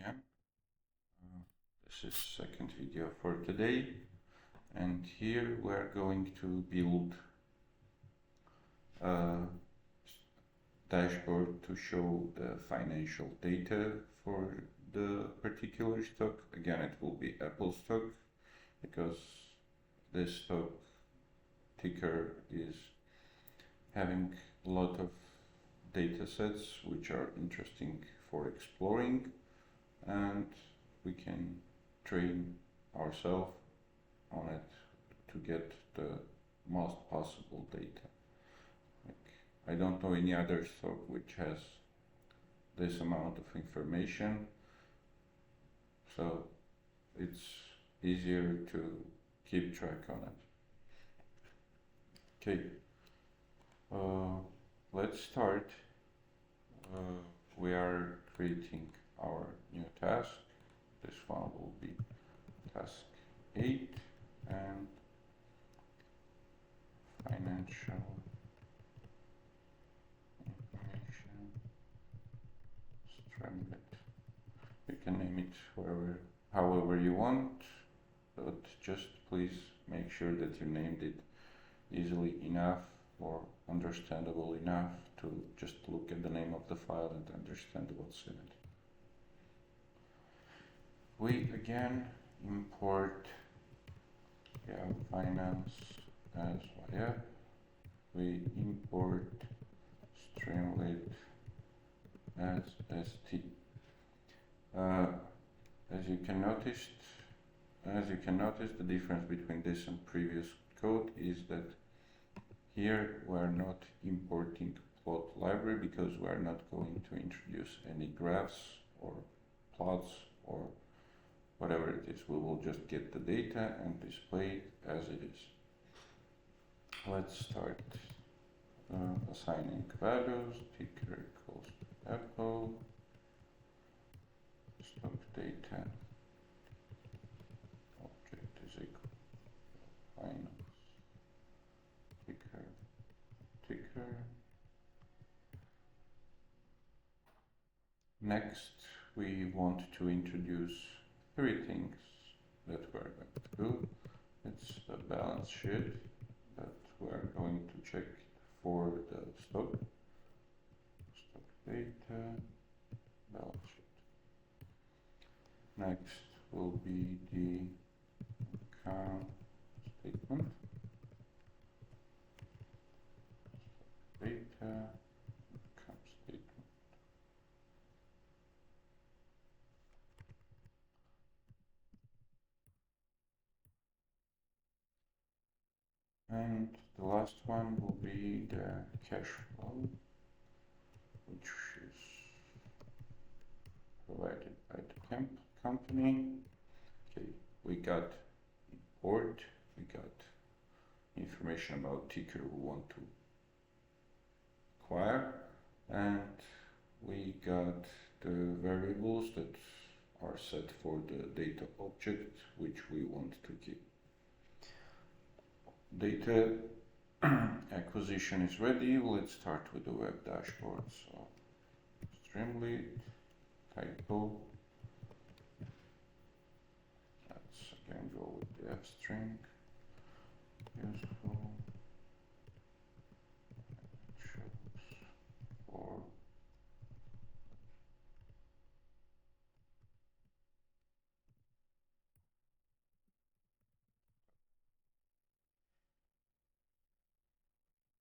again. This is second video for today, and here we're going to build a dashboard to show the financial data for the particular stock. Again, it will be Apple stock because this stock ticker is having a lot of data sets which are interesting for exploring, and we can train ourselves on it to get the most possible data. I don't know any other stock which has this amount of information, so it's easier to keep track on it. Okay, let's start. We are creating our new task. This one will be task 8 and financial information Streamlit. You can name it however you want, but just please make sure that you named it easily enough or understandable enough to just look at the name of the file and understand what's in it. We again import finance as YF. We import Streamlit as ST. As you can notice, the difference between this and previous code is that here we are not importing plot library because we are not going to introduce any graphs or plots or whatever it is. We will just get the data and display it as it is. Let's start assigning values. Ticker equals Apple. Stock data. Object is equal to finance. Ticker. Next, we want to introduce 3 things that we're going to do. It's a balance sheet that we're going to check for the stock data, balance sheet. Next will be the account statement, data, account statement. And the last one will be the cash flow, which is provided by the company. Okay, we got import, we got information about ticker we want to acquire, and we got the variables that are set for the data object which we want to keep. Data acquisition is ready. Let's start with the web dashboard. So Streamlit, typo. Let's again go with the F string. Useful shows for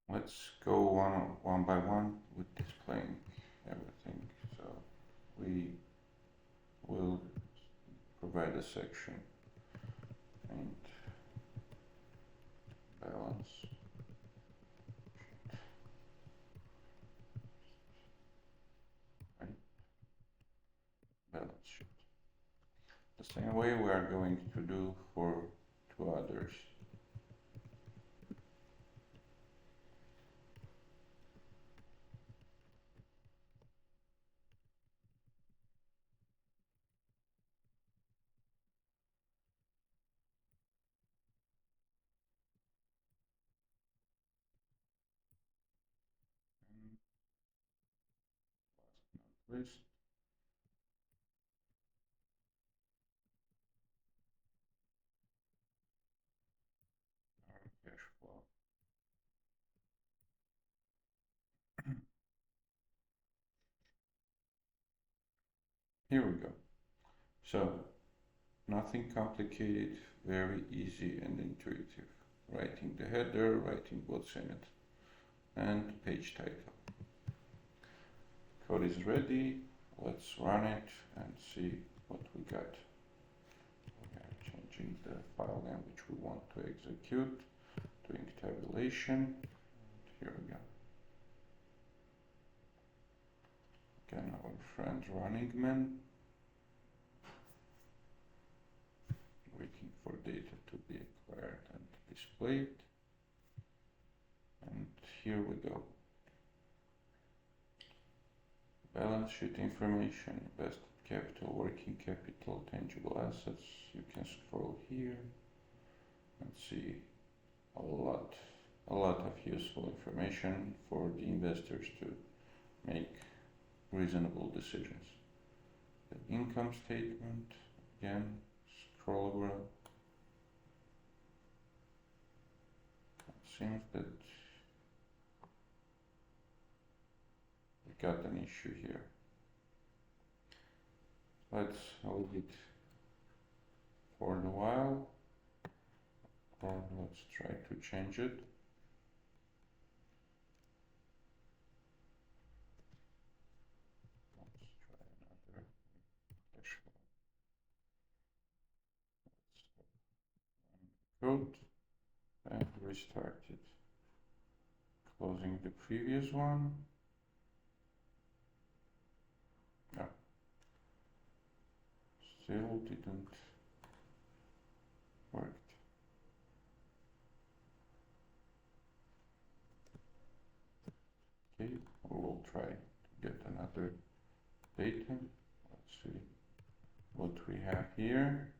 let's go one by one with displaying everything. So we will provide a section and balance sheet. Right. Balance sheet. The same way we are going to do for 2 others. Last but not least, here we go. So nothing complicated, very easy and intuitive. Writing the header, writing what's in it, and page title. Code is ready. Let's run it and see what we got. We are changing the file name which we want to execute, doing tabulation. Here we go. Again, our friend running man, waiting for data to be acquired and displayed. And here we go. Balance sheet information, invested capital, working capital, tangible assets. You can scroll here and see a lot of useful information for the investors to make reasonable decisions. The income statement, again, scroll over. It seems that we got an issue here. Let's hold it for a while, or let's try to change it. Let's try another dashboard. Let's run the code and restart it. Closing the previous one. No. Still didn't work. Okay, we will try to get another data. Let's see what we have here.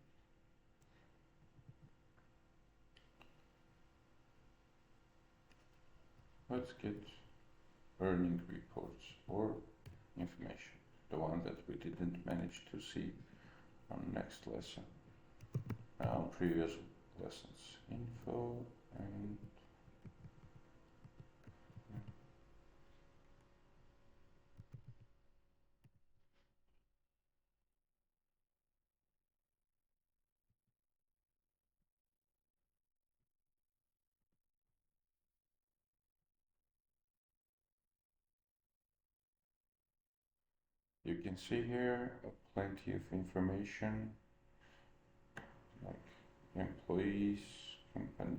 Let's get earning reports or information, the one that we didn't manage to see on next lesson, previous lessons. Info and you can see here plenty of information like employees, company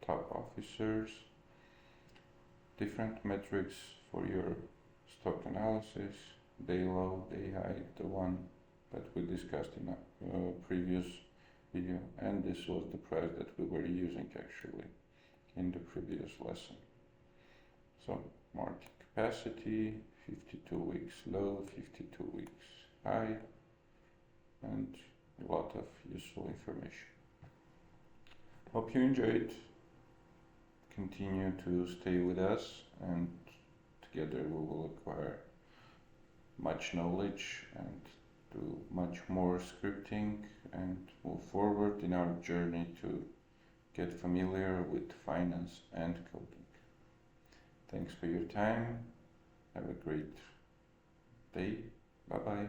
top officers, different metrics for your stock analysis, day low, day high, the one that we discussed in a previous video, and this was the price that we were using actually in the previous lesson. So market capacity, 52 weeks low, 52 weeks high, and a lot of useful information. Hope you enjoyed. Continue to stay with us, and together we will acquire much knowledge and do much more scripting and move forward in our journey to get familiar with finance and coding. Thanks for your time. Have a great day. Bye bye.